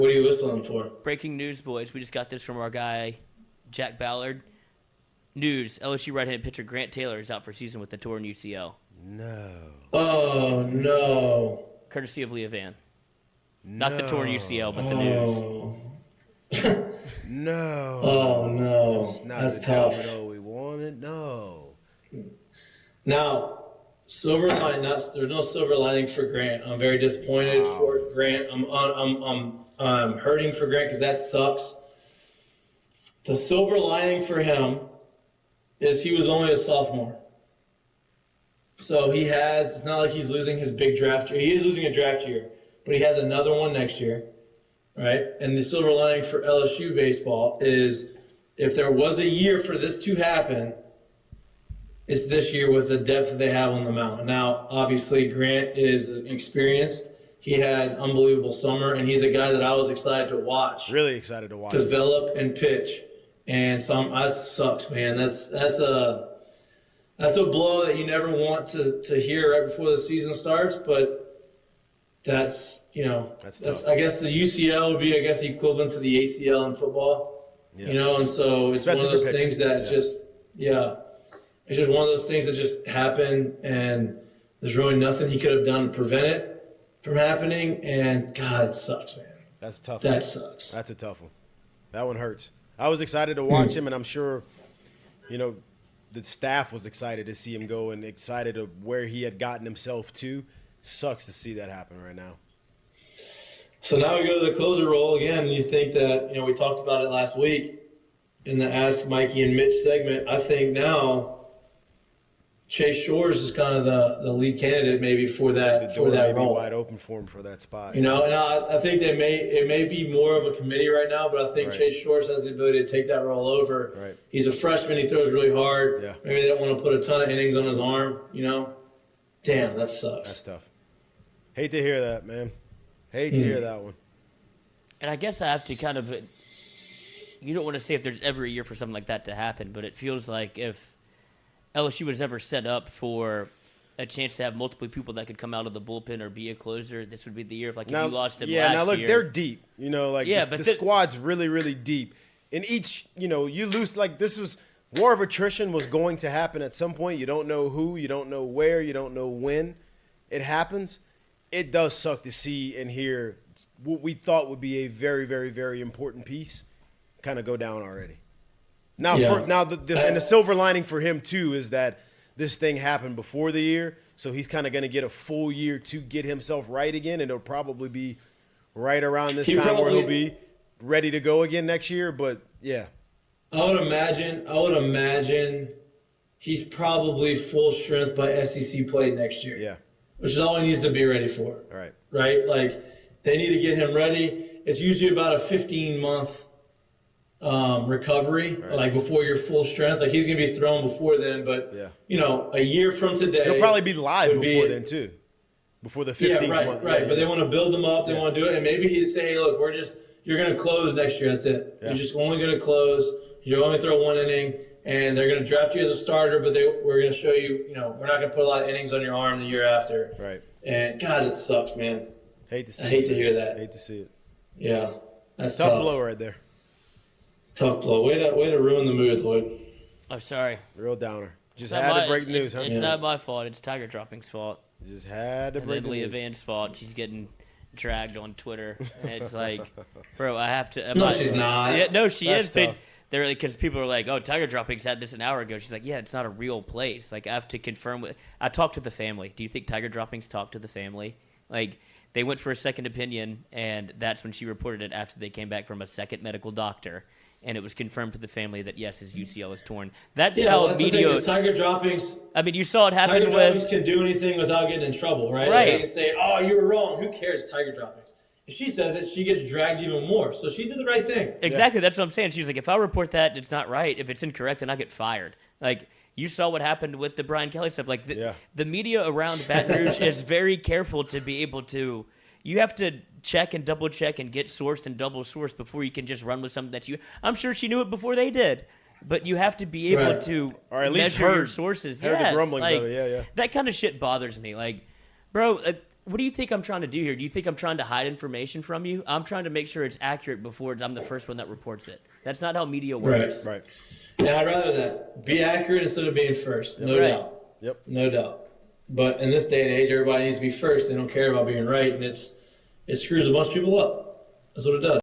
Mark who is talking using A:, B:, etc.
A: What are you whistling for?
B: Breaking news, boys. We just got this from our guy, Jack Ballard. News: LSU right-handed pitcher Grant Taylor is out for season with a torn UCL.
C: No.
A: Oh, no.
B: Courtesy of Leah Van.
C: No.
B: Not the torn UCL, but the news.
C: No.
A: Oh, no.
C: That's
A: tough.
C: Domino we wanted. No.
A: Now, there's no silver lining for Grant. I'm very disappointed for Grant. I'm hurting for Grant because that sucks. The silver lining for him is he was only a sophomore. So it's not like he's losing his big draft year. He is losing a draft year, but he has another one next year, right? And the silver lining for LSU baseball is if there was a year for this to happen, it's this year with the depth that they have on the mound. Now, obviously, Grant is experienced. He had an unbelievable summer, and he's a guy that I was excited to watch.
C: Really excited to watch.
A: Develop and pitch. And so that sucks, man. That's a blow that you never want to hear right before the season starts, but that's
C: tough.
A: I guess the UCL would be the equivalent to the ACL in football.
C: Yeah.
A: And so it's
C: Especially
A: one of those
C: for
A: things
C: pitching.
A: that it's just one of those things that just happen, and there's really nothing he could have done to prevent it from happening. And God, it sucks, man.
C: That's a tough.
A: That sucks.
C: That's a tough one. That one hurts. I was excited to watch him, and I'm sure, the staff was excited to see him go and excited of where he had gotten himself to. Sucks to see that happen right now.
A: So now we go to the closer role again, and you think that, we talked about it last week in the Ask Mikey and Mitch segment. I think now Chase Shores is kind of the lead candidate maybe for that role.
C: Wide open for him for that spot.
A: And I think it may be more of a committee right now, but I think
C: Right.
A: Chase Shores has the ability to take that role over.
C: Right.
A: He's a freshman. He throws really hard.
C: Yeah.
A: Maybe they don't want to put a ton of innings on his arm, Damn, that sucks.
C: That's tough. Hate to hear that, man. Hate to hear that one.
B: And I guess I have to kind of – you don't want to say if there's ever a year for something like that to happen, but it feels like if LSU was ever set up for a chance to have multiple people that could come out of the bullpen or be a closer, this would be the year if if you lost him last year.
C: Yeah, now look, they're deep. The squad's really, really deep. And each, you lose – this was – war of attrition was going to happen at some point. You don't know who, you don't know where, you don't know when it happens. It does suck to see and hear what we thought would be a very, very, very important piece kind of go down already. Now, and the silver lining for him too is that this thing happened before the year, so he's kind of going to get a full year to get himself right again, and it'll probably be right around this time where he'll be ready to go again next year. But yeah,
A: I would imagine he's probably full strength by SEC play next year.
C: Yeah.
A: Which is all he needs to be ready for.
C: Right.
A: Right? They need to get him ready. It's usually about a 15-month recovery,
C: right.
A: Before your full strength. He's going to be thrown before then, but, a year from today.
C: He'll probably be live before then, too. Before the 15th month.
A: Right. But they want to build him up. They want to do it. And maybe he'd say, hey, look, you're going to close next year. That's it.
C: Yeah.
A: You're just only going to close. You're only throw one inning. And they're going to draft you as a starter, but we're going to show you, we're not going to put a lot of innings on your arm the year after.
C: Right.
A: And, God, it sucks, man.
C: Hate to see
A: I hate to hear that.
C: Hate to see it.
A: Yeah. That's tough.
C: Tough blow right there.
A: Tough blow. Way to ruin the mood, Lloyd.
B: I'm sorry.
C: Real downer. Just had to break the news, huh?
B: It's not my fault. It's Tiger Dropping's fault.
C: Just had to break the news.
B: And then Leah Van's fault. She's getting dragged on Twitter. And it's like, bro, I have to.
A: No, she's not.
B: Yeah, no, she
C: That's
B: is.
C: tough.
B: They're because people are like, "Oh, Tiger Droppings had this an hour ago." She's like, "Yeah, it's not a real place." I have to confirm with. I talked to the family. Do you think Tiger Droppings talked to the family? They went for a second opinion, and that's when she reported it after they came back from a second medical doctor, and it was confirmed to the family that yes, his UCL is torn. That's how
A: that's
B: media.
A: The thing is Tiger Droppings.
B: I mean, you saw it happen
A: Tiger
B: with.
A: Droppings can do anything without getting in trouble, right?
B: Right.
A: They can say, "Oh, you were wrong." Who cares? Tiger Droppings. If she says it, she gets dragged even more. So she did the right thing.
B: Exactly. That's what I'm saying. She's like, if I report that, it's not right. If it's incorrect, then I get fired. You saw what happened with the Brian Kelly stuff. The media around Baton Rouge is very careful to be able to. You have to check and double check and get sourced and double sourced before you can just run with something that you. I'm sure she knew it before they did. But you have to be able to
C: or at least
B: measure
C: heard,
B: your sources.
C: Heard the grumblings of it. Yeah.
B: That kind of shit bothers me. Bro, What do you think I'm trying to do here? Do you think I'm trying to hide information from you? I'm trying to make sure it's accurate before I'm the first one that reports it. That's not how media works.
C: Right.
A: And I'd rather that. Be accurate instead of being first. No doubt.
C: Yep.
A: No doubt. But in this day and age, everybody needs to be first. They don't care about being right, and it screws a bunch of people up. That's what it does.